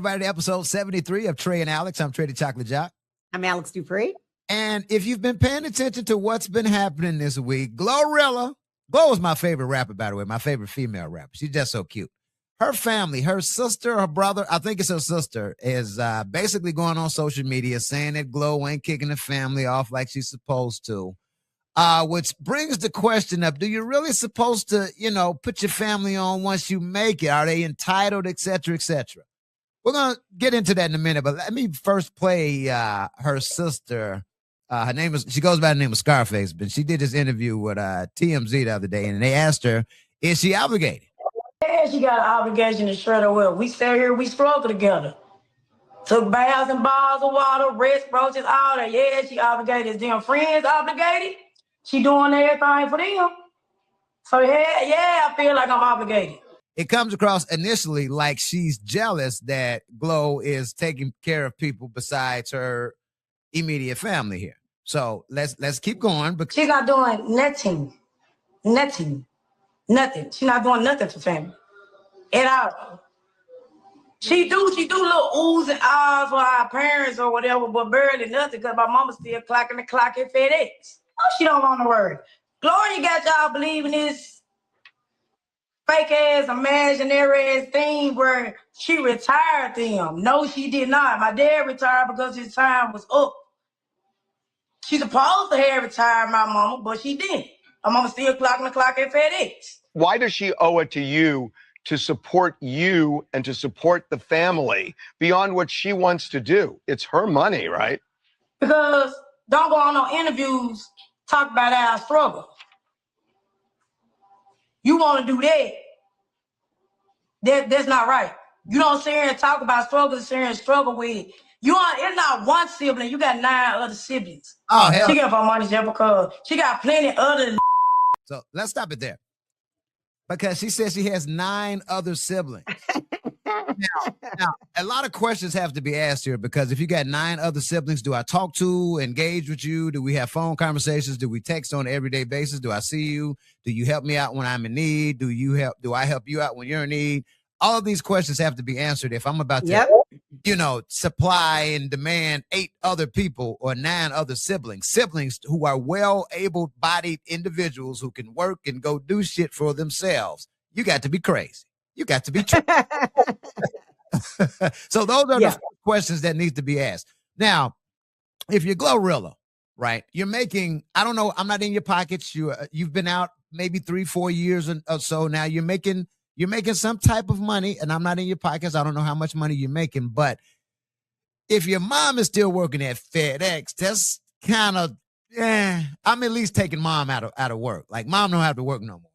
everybody to episode 73 of Trey and Alexx. I'm Trey the Choklit Jock. I'm Alexx Dupri. And if you've been paying attention to what's been happening this week, Rilla, Glo is my favorite rapper, by the way, my favorite female rapper. She's just so cute. Her family, her sister, her brother, I think it's her sister, is basically going on social media saying that Glo ain't kicking the family off like she's supposed to. Which brings the question up, do you really supposed to, put your family on once you make it? Are they entitled, et cetera, et cetera? We're going to get into that in a minute, but let me first play her sister. She goes by the name of Scarface, but she did this interview with TMZ the other day, and they asked her, is she obligated? Yeah, she got an obligation to shred her well. We sat here, we struggled together. Took baths and bottles of water, rest, roaches, all that. Yeah, she obligated. Is them friends obligated? She doing everything for them. So yeah, I feel like I'm obligated. It comes across initially like she's jealous that Glo is taking care of people besides her immediate family here. So let's keep going. Because she's not doing nothing. She's not doing nothing for family at all. She do little oohs and ahs for our parents or whatever, but barely nothing because my mama still clocking the clock at FedEx. Oh, she don't want to worry. Gloria got y'all believing this fake ass, imaginary ass thing where she retired them. No, she did not. My dad retired because his time was up. She's supposed to have retired my mama, but she didn't. My mama still clocking the clock at FedEx. Why does she owe it to you to support you and to support the family beyond what she wants to do? It's her money, right? Because don't go on no interviews, talk about our struggle. You want to do that. That's not right. You don't sit here and talk about struggle, sit here and struggle with it. It's not one sibling. You got 9 other siblings. Oh, hell. She got her money just because she got plenty other. So let's stop it there. Because she says she has 9 other siblings. now, a lot of questions have to be asked here because if you got 9 other siblings, do I talk to, engage with you? Do we have phone conversations? Do we text on an everyday basis? Do I see you? Do you help me out when I'm in need? Do I help you out when you're in need? All of these questions have to be answered if I'm about to, supply and demand 8 other people or 9 other siblings who are well-able-bodied individuals who can work and go do shit for themselves. You got to be crazy. You got to be So those are the questions that need to be asked. Now, if you're Rilla, right, you're making, I don't know, I'm not in your pockets. You've been out maybe 3-4 years or so now. You're making some type of money, and I'm not in your pockets. I don't know how much money you're making, but if your mom is still working at FedEx, that's kind of, I'm at least taking mom out of work. Like, mom don't have to work no more.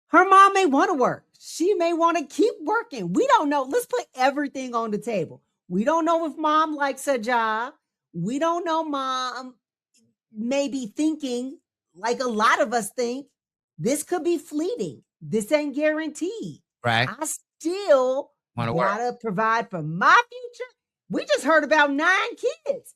Her mom may want to work. She may want to keep working. We don't know. Let's put everything on the table. We don't know if mom likes her job. We don't know mom may be thinking, like a lot of us think, this could be fleeting. This ain't guaranteed. Right. I still gotta provide for my future. We just heard about 9 kids.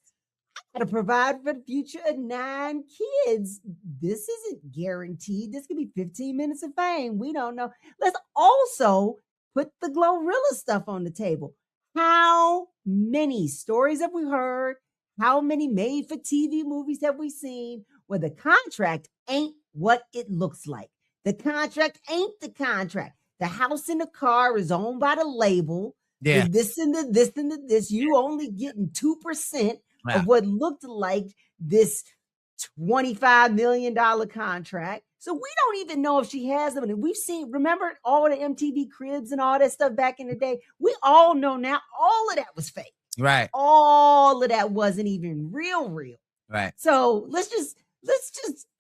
I gotta provide for the future of 9 kids. This isn't guaranteed. This could be 15 minutes of fame. We don't know. Let's also put the Rilla stuff on the table. How many stories have we heard? How many made-for-TV movies have we seen where the contract ain't what it looks like? The contract ain't the contract. The house and the car is owned by the label. Yeah. This and the this and the this. You only getting 2% of what looked like this $25 million contract. So we don't even know if she has them. And we've seen, remember all the MTV Cribs and all that stuff back in the day? We all know now all of that was fake. Right. All of that wasn't even real. Right. So let's just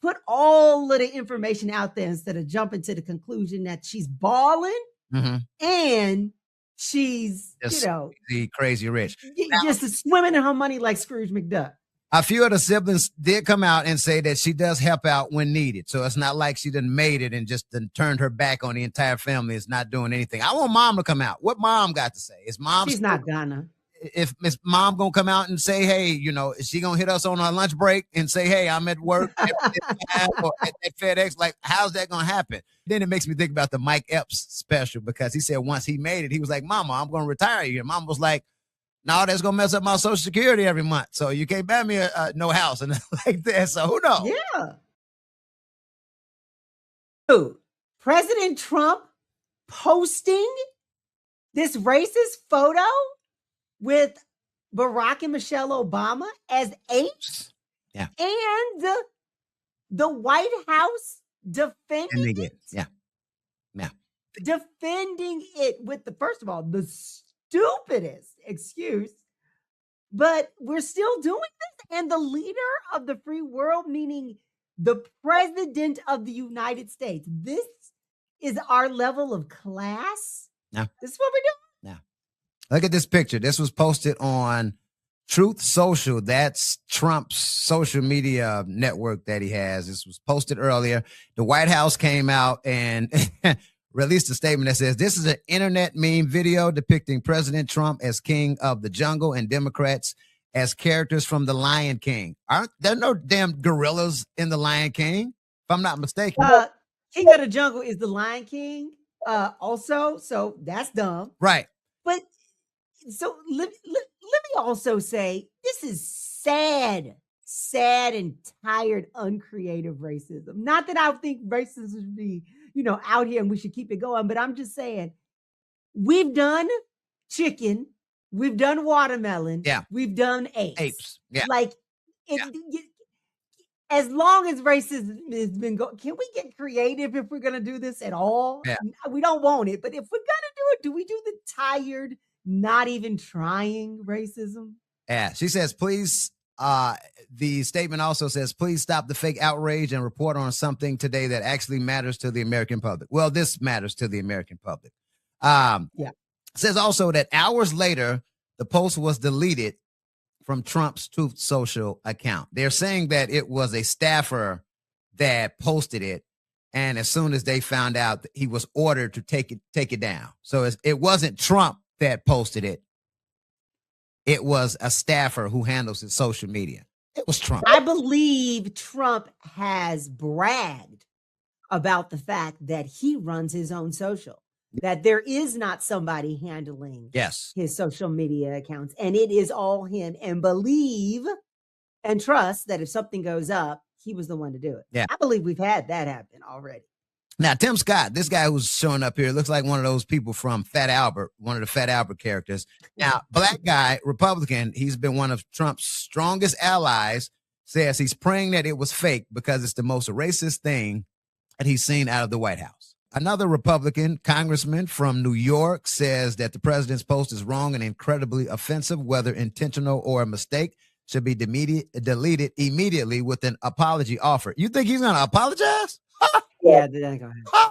put all of the information out there instead of jumping to the conclusion that she's balling and she's, the crazy rich. Just swimming in her money like Scrooge McDuck. A few of the siblings did come out and say that she does help out when needed. So it's not like she done made it and just done turned her back on the entire family. It's not doing anything. I want mom to come out. What mom got to say? Is mom? She's not gonna. if Miss Mom gonna come out and say, hey, is she gonna hit us on our lunch break and say, hey, I'm at work or at FedEx? Like, how's that gonna happen? Then it makes me think about the Mike Epps special, because he said once he made it, he was like, Mama, I'm gonna retire here. Mom was like, no, that's gonna mess up my Social Security every month. So you can't buy me no house and like that. So who knows? Yeah. Dude, President Trump posting this racist photo with Barack and Michelle Obama as apes. Yeah. And the White House defending it. Yeah. Defending it with first of all, the stupidest excuse, but we're still doing this. And the leader of the free world, meaning the president of the United States. This is our level of class. No. This is what we're doing. No. Look at this picture. This was posted on Truth Social. That's Trump's social media network that he has. This was posted earlier. The White House came out and released a statement that says, this is an internet meme video depicting President Trump as king of the jungle and Democrats as characters from The Lion King. Aren't there no damn gorillas in The Lion King, if I'm not mistaken? King of the Jungle is The Lion King also, so that's dumb. Right. But so let me also say, this is sad and tired, uncreative racism. Not that I think racism should be, out here and we should keep it going, but I'm just saying, we've done chicken, we've done watermelon, we've done apes. Yeah. Like, as long as racism has been going, can we get creative if we're going to do this at all? Yeah. We don't want it, but if we're going to do it, do we do the tired, not even trying racism? Yeah. She says, please, the statement also says, please stop the fake outrage and report on something today that actually matters to the American public. Well, this matters to the American public. Says also that hours later, the post was deleted from Trump's Truth Social account. They're saying that it was a staffer that posted it, and as soon as they found out, he was ordered to take it down. So it wasn't Trump that posted it. It was a staffer who handles his social media. It was Trump. I believe Trump has bragged about the fact that he runs his own social, that there is not somebody handling his social media accounts, and it is all him, and believe and trust that if something goes up, he was the one to do it. Yeah. I believe we've had that happen already. Now, Tim Scott, this guy who's showing up here, looks like one of those people from Fat Albert, one of the Fat Albert characters. Now, black guy, Republican, he's been one of Trump's strongest allies, says he's praying that it was fake because it's the most racist thing that he's seen out of the White House. Another Republican congressman from New York says that the president's post is wrong and incredibly offensive, whether intentional or a mistake, should be deleted immediately with an apology offer. You think he's going to apologize? Yeah, they're going to.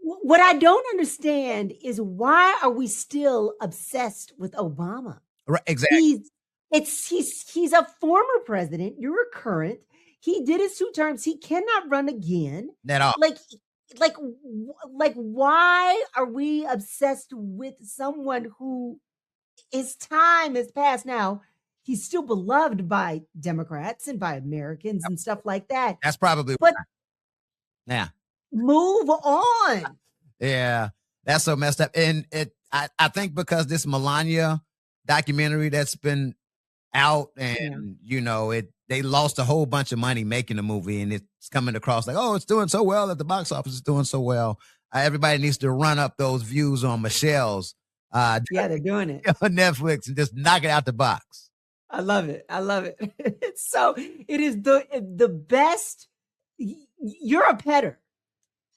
What I don't understand is, why are we still obsessed with Obama? Right, exactly. He's a former president. You're a current. He did his 2 terms. He cannot run again. At all. Like, why are we obsessed with someone who his time has passed now? He's still beloved by Democrats and by Americans and stuff like that. That's probably. But yeah, move on. Yeah, that's so messed up. And I think because this Melania documentary that's been out, and they lost a whole bunch of money making the movie, and it's coming across like, oh, it's doing so well at the box office. It's doing so well. Everybody needs to run up those views on Michelle's. They're doing it on Netflix and just knock it out the box. I love it. It is the best. You're a petter,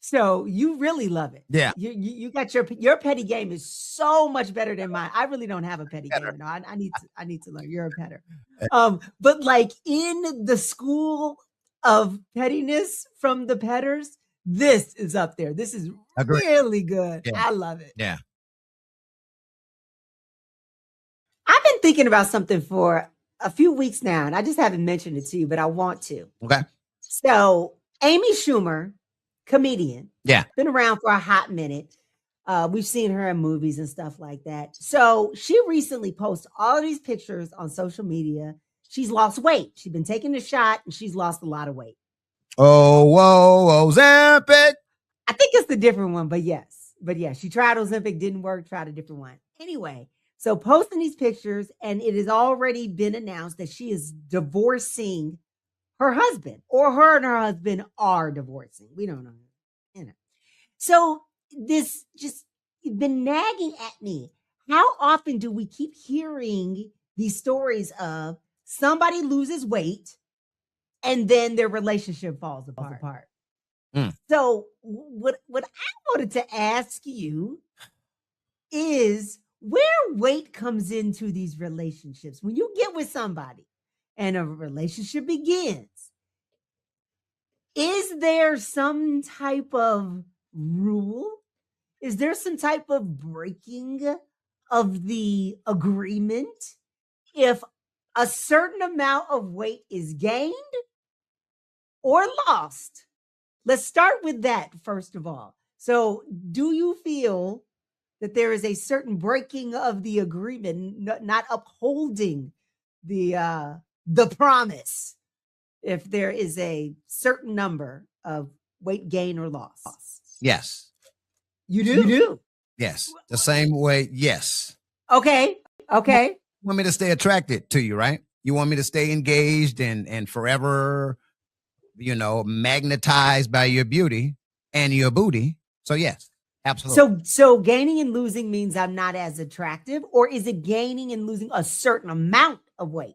so you really love it. Yeah, you got your petty game is so much better than mine. I really don't have a petty game. No, I need to learn. You're a petter. But like, in the school of pettiness from the petters, this is up there. This is really good. Yeah. I love it. Yeah. I've been thinking about something for a few weeks now, and I just haven't mentioned it to you, but I want to. Okay. So Amy Schumer, comedian, been around for a hot minute. We've seen her in movies and stuff like that. So she recently posted all of these pictures on social media. She's lost weight. She's been taking the shot and she's lost a lot of weight. Oh, whoa, Ozempic. I think it's the different one, but yes. But yeah, she tried Ozempic, didn't work, tried a different one. Anyway, so posting these pictures, and it has already been announced that she is divorcing her husband, or her and her husband are divorcing. We don't know. You know. So this just been nagging at me. How often do we keep hearing these stories of somebody loses weight and then their relationship falls apart? So what I wanted to ask you is where weight comes into these relationships. When you get with somebody and a relationship begins, is there some type of rule? Is there some type of breaking of the agreement if a certain amount of weight is gained or lost? Let's start with that first of all. So, do you feel that there is a certain breaking of the agreement, not upholding the promise, if there is a certain number of weight gain or loss? Yes. You do? You do. Yes. The same way. Yes. Okay. Okay. You want me to stay attracted to you, right? You want me to stay engaged and forever, magnetized by your beauty and your booty. So yes, absolutely. So gaining and losing means I'm not as attractive, or is it gaining and losing a certain amount of weight?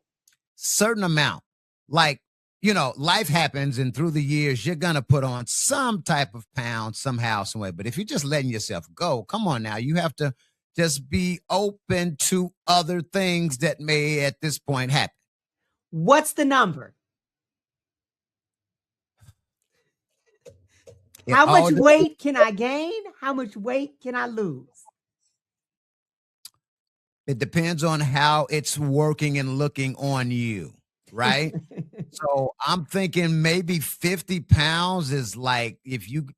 Certain amount. Like, life happens, and through the years, you're going to put on some type of pound somehow, some way. But if you're just letting yourself go, come on now, you have to just be open to other things that may at this point happen. What's the number? How much weight can I gain? How much weight can I lose? It depends on how it's working and looking on you, right? So I'm thinking maybe 50 pounds is like, if you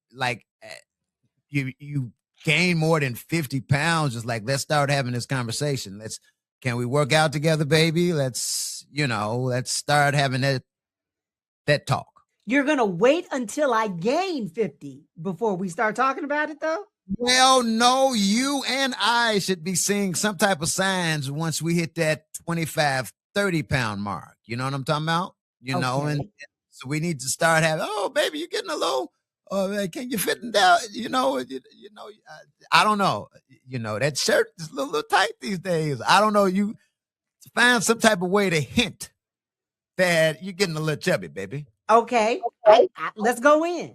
you gain more than 50 pounds, it's like, let's start having this conversation. Can we work out together, baby? Let's start having that talk. You're going to wait until I gain 50 before we start talking about it, though? Well, no, you and I should be seeing some type of signs once we hit that 25, 30 pound mark. You know what I'm talking about? And so we need to start having, oh, baby, you're getting a little, can you fit in down? I don't know. That shirt is a little tight these days. I don't know. You find some type of way to hint that you're getting a little chubby, baby. Okay. Let's go in.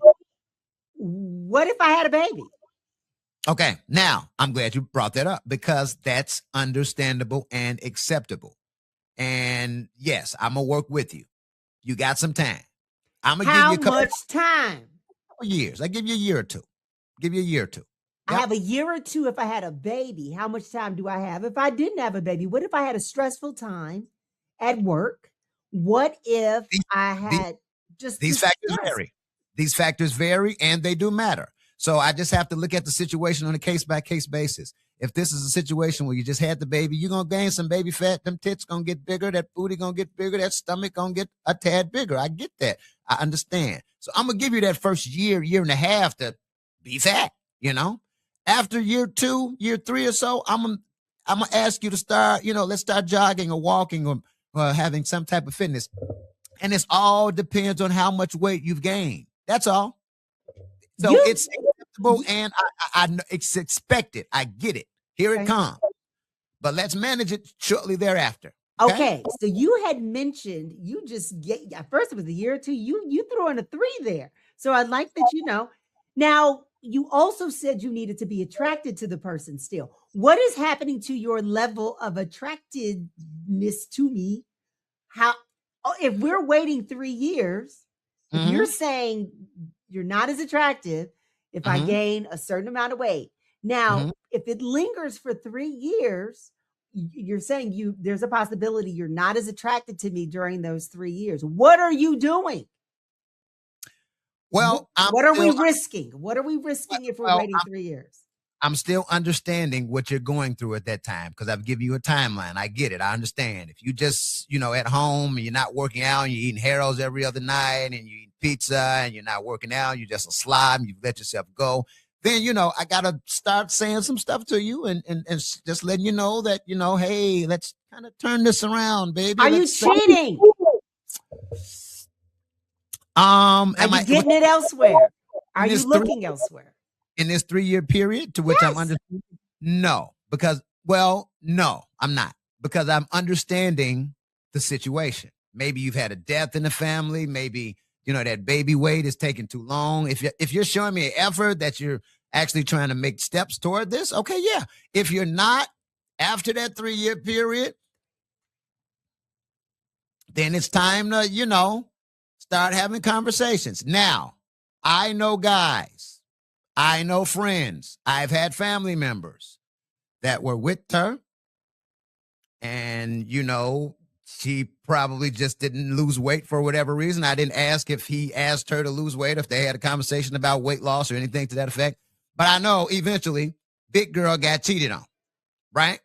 What if I had a baby? Okay. Now, I'm glad you brought that up because that's understandable and acceptable. And yes, I'm going to work with you. You got some time. I'm going to give you a couple. How much time? Years. I give you a year or two. Yep. I have a year or two if I had a baby. How much time do I have if I didn't have a baby? What if I had a stressful time at work? What if I had these factors vary. These factors vary and they do matter. So I just have to look at the situation on a case-by-case basis. If this is a situation where you just had the baby, you're going to gain some baby fat. Them tits going to get bigger. That booty going to get bigger. That stomach going to get a tad bigger. I get that. I understand. So I'm going to give you that first year and a half to be fat, After year 2, year 3 or so, I'm going to ask you to start, let's start jogging or walking or having some type of fitness. And it all depends on how much weight you've gained. That's all. So it's acceptable and I it's expected. I get it. Here it comes. But let's manage it shortly thereafter. Okay. So you had mentioned at first it was a year or two. You threw in a 3 there. So I like that Now, you also said you needed to be attracted to the person still. What is happening to your level of attractiveness to me? If we're waiting 3 years, if you're saying you're not as attractive if I gain a certain amount of weight. Now, if it lingers for 3 years, you're saying there's a possibility you're not as attracted to me during those 3 years. What are you doing? Well, what are we risking? What are we risking if we're waiting 3 years? I'm still understanding what you're going through at that time because I've given you a timeline. I get it. I understand. If you just, at home and you're not working out and you're eating Harold's every other night and you eat pizza and you're not working out, you're just a slob, you've let yourself go, then, I got to start saying some stuff to you and just letting you know that, hey, let's kind of turn this around, baby. Are you cheating? Are you getting it elsewhere? Are you looking elsewhere? In this 3-year period to which I'm understanding? No, because, no, I'm not. Because I'm understanding the situation. Maybe you've had a death in the family. Maybe, that baby weight is taking too long. If you're showing me an effort that you're actually trying to make steps toward this, okay, yeah. If you're not, after that 3-year period, then it's time to, start having conversations. Now, I know guys. I know friends. I've had family members that were with her and, she probably just didn't lose weight for whatever reason. I didn't ask if he asked her to lose weight, if they had a conversation about weight loss or anything to that effect. But I know eventually big girl got cheated on, right?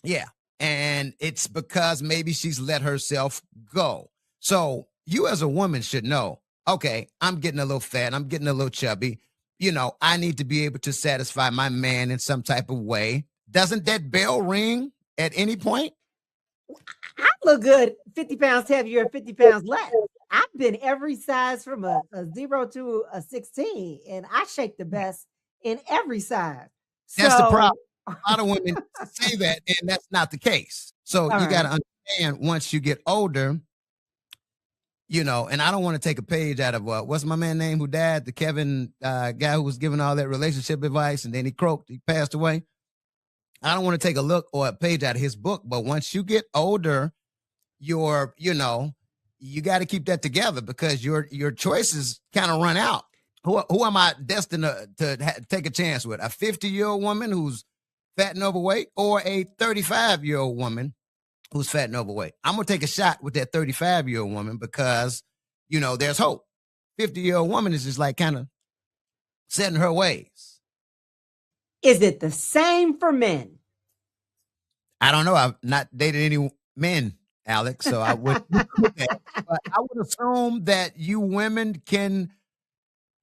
Yeah. And it's because maybe she's let herself go. So you as a woman should know, okay, I'm getting a little fat. I'm getting a little chubby. I need to be able to satisfy my man in some type of way. Doesn't that bell ring at any point? I look good 50 pounds heavier and 50 pounds less. I've been every size from a 0 to a 16, and I shake the best in every size. That's the problem. A lot of women say that, and that's not the case. So you got to understand once you get older, and I don't want to take a page out of what's my man name who died? The Kevin guy who was giving all that relationship advice and then he croaked, he passed away. I don't want to take a look or a page out of his book, but once you get older, you got to keep that together because your choices kind of run out. Who am I destined to take a chance with? A 50-year-old woman who's fat and overweight or a 35-year-old woman who's fat and overweight? I'm going to take a shot with that 35-year-old woman because, there's hope. 50-year-old woman is just like kind of setting her ways. Is it the same for men? I don't know. I've not dated any men, Alexx, so I wouldn't. But I would assume that you women can,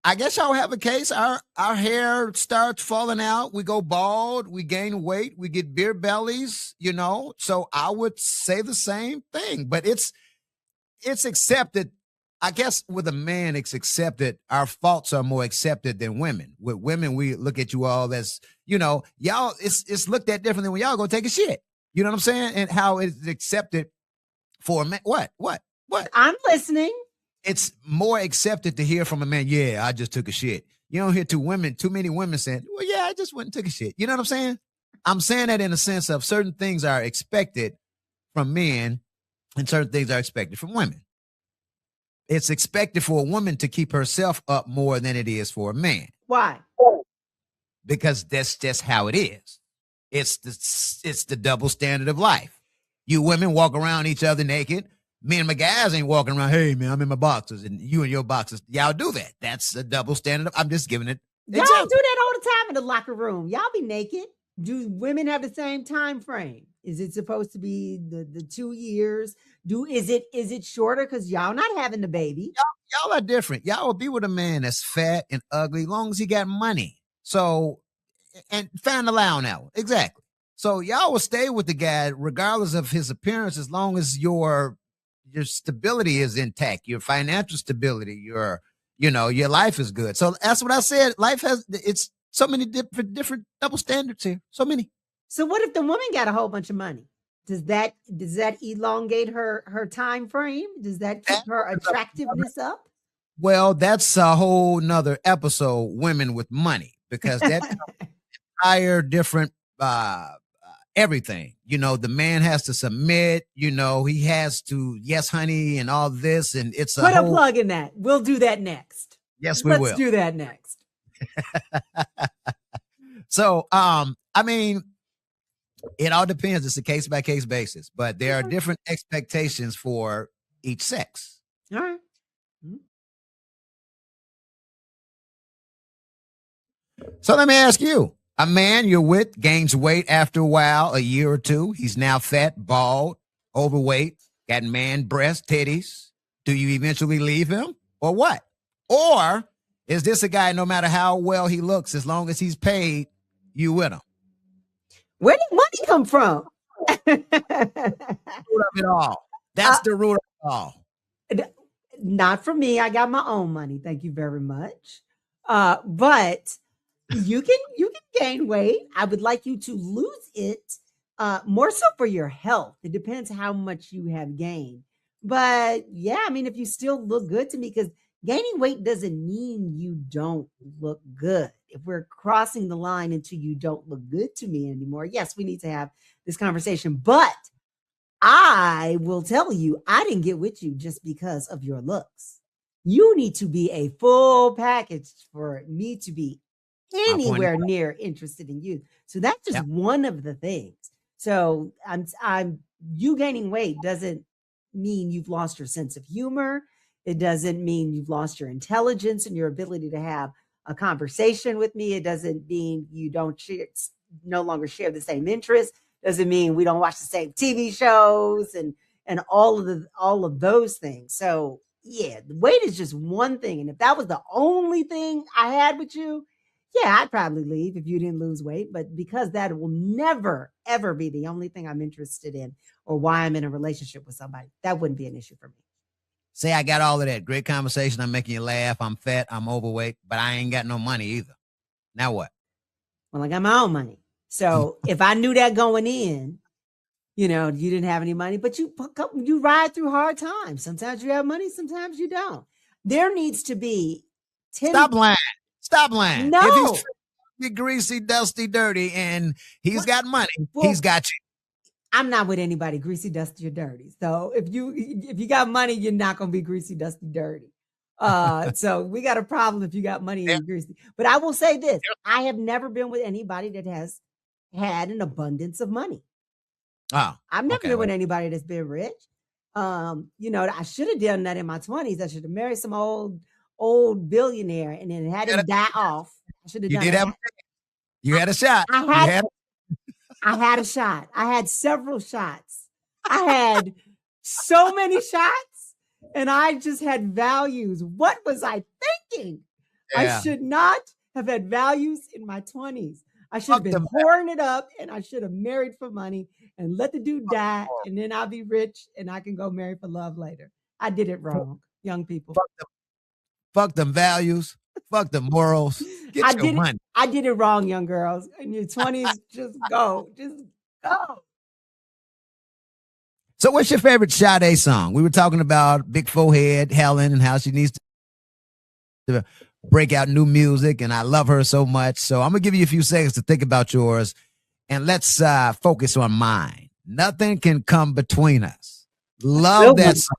I guess y'all have a case. Our hair starts falling out. We go bald. We gain weight. We get beer bellies, So I would say the same thing. But it's accepted. I guess with a man, it's accepted. Our faults are more accepted than women. With women, we look at you all as, y'all, it's looked at differently when y'all go take a shit. You know what I'm saying? And how it's accepted for a man. What? I'm listening. It's more accepted to hear from a man, yeah, I just took a shit. You don't hear too many women saying, well, yeah, I just went and took a shit. You know what I'm saying? I'm saying that in a sense of certain things are expected from men and certain things are expected from women. It's expected for a woman to keep herself up more than it is for a man. Why? Because that's just how it is. It's the double standard of life. You women walk around each other naked. Me and my guys ain't walking around, hey, man, I'm in my boxers, and you in your boxers. Y'all do that. That's a double standard. I'm just giving it. Y'all do that all the time in the locker room. Y'all be naked. Do women have the same time frame? Is it supposed to be the 2 years? Is it shorter because y'all not having the baby? Y'all are different. Y'all will be with a man that's fat and ugly as long as he got money. So, and fan the lie on that one. Exactly. So y'all will stay with the guy regardless of his appearance as long as your stability is intact, your financial stability, your life is good. So that's what I said. Life it's so many different double standards here. So many. So what if the woman got a whole bunch of money? Does that elongate her time frame? Does that keep her attractiveness up? Well, that's a whole nother episode, women with money, because that entire different everything. The man has to submit, he has to, yes, honey, and all this. And it's put a plug in that. We'll do that next. Yes, we will. Let's do that next. So, it all depends. It's a case by case basis, but there are different expectations for each sex. All right. So let me ask you, A man you're with gains weight after a while, a year or two. He's now fat, bald, overweight, got man breasts, titties. Do you eventually leave him or what? Or is this a guy, no matter how well he looks, as long as he's paid, you with him? Where did money come from? Root of it all. That's the root of it all. Not for me. I got my own money. Thank you very much. But you can gain weight. I would like you to lose it, more so for your health. It depends how much you have gained. But yeah, I mean, if you still look good to me, because gaining weight doesn't mean you don't look good. If we're crossing the line into you don't look good to me anymore, yes, we need to have this conversation. But I will tell you, I didn't get with you just because of your looks. You need to be a full package for me to be anywhere near interested in you. So that's just one of the things. So you gaining weight doesn't mean you've lost your sense of humor. It doesn't mean you've lost your intelligence and your ability to have a conversation with me. It doesn't mean you no longer share the same interests. Doesn't mean we don't watch the same TV shows and all of those things. So yeah, the weight is just one thing. And if that was the only thing I had with you, yeah, I'd probably leave if you didn't lose weight. But because that will never, ever be the only thing I'm interested in or why I'm in a relationship with somebody, that wouldn't be an issue for me. Say I got all of that. Great conversation. I'm making you laugh. I'm fat. I'm overweight, but I ain't got no money either. Now what? Well, I got my own money. So if I knew that going in, you didn't have any money, but you ride through hard times. Sometimes you have money, sometimes you don't. There needs to be 10. Stop lying. No. If he's be greasy, dusty, dirty, and he's got money, he's got you. I'm not with anybody greasy, dusty, or dirty. So if you got money, you're not gonna be greasy, dusty, dirty. So we got a problem if you got money and you're greasy. But I will say this: I have never been with anybody that has had an abundance of money. Oh, I've never been with anybody that's been rich. I should have done that in my 20s. I should have married some old billionaire and then had him die off. I should have done that. You had a shot. I had a shot. I had several shots. I had so many shots, and I just had values. What was I thinking? Yeah. I should not have had values in my 20s. I should have been pouring it up, and I should have married for money and let the dude die, and then I'll be rich and I can go marry for love later. I did it wrong, young people. Fuck them values. Fuck them morals. Get your money. I did it wrong, young girls. In your 20s, just go. Just go. So what's your favorite Sade song? We were talking about Big Forehead, Helen, and how she needs to break out new music, and I love her so much. So I'm going to give you a few seconds to think about yours, and let's focus on mine. Nothing can come between us. Love that song.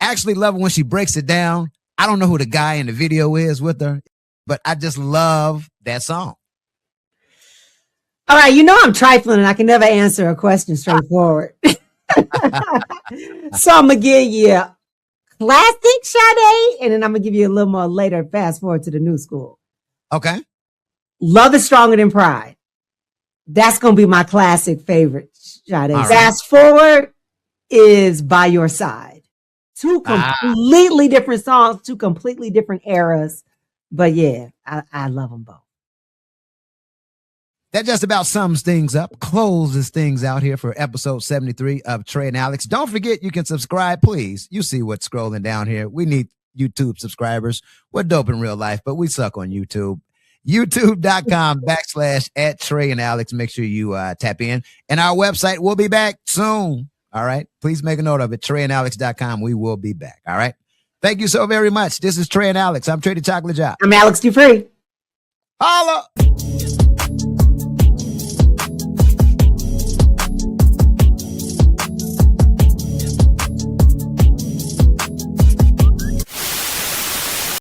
Actually love it when she breaks it down. I don't know who the guy in the video is with her, but I just love that song. All right, I'm trifling and I can never answer a question straightforward. So I'm going to give you classic Sade, and then I'm going to give you a little more later, fast forward to the new school. Okay. Love is Stronger Than Pride. That's going to be my classic favorite Sade. Right. Fast forward is By Your Side. Two completely different songs, two completely different eras. But yeah, I love them both. That just about sums things up, closes things out here for episode 73 of Trey and Alexx. Don't forget you can subscribe, please. You see what's scrolling down here. We need YouTube subscribers. We're dope in real life, but we suck on YouTube. YouTube.com/@Trey and Alexx. Make sure you tap in. And our website will be back soon. All right. Please make a note of it. TreyandAlexx.com. We will be back. All right. Thank you so very much. This is Trey and Alexx. I'm Trey the Choklit Job. I'm Alexx Dupri. Holla.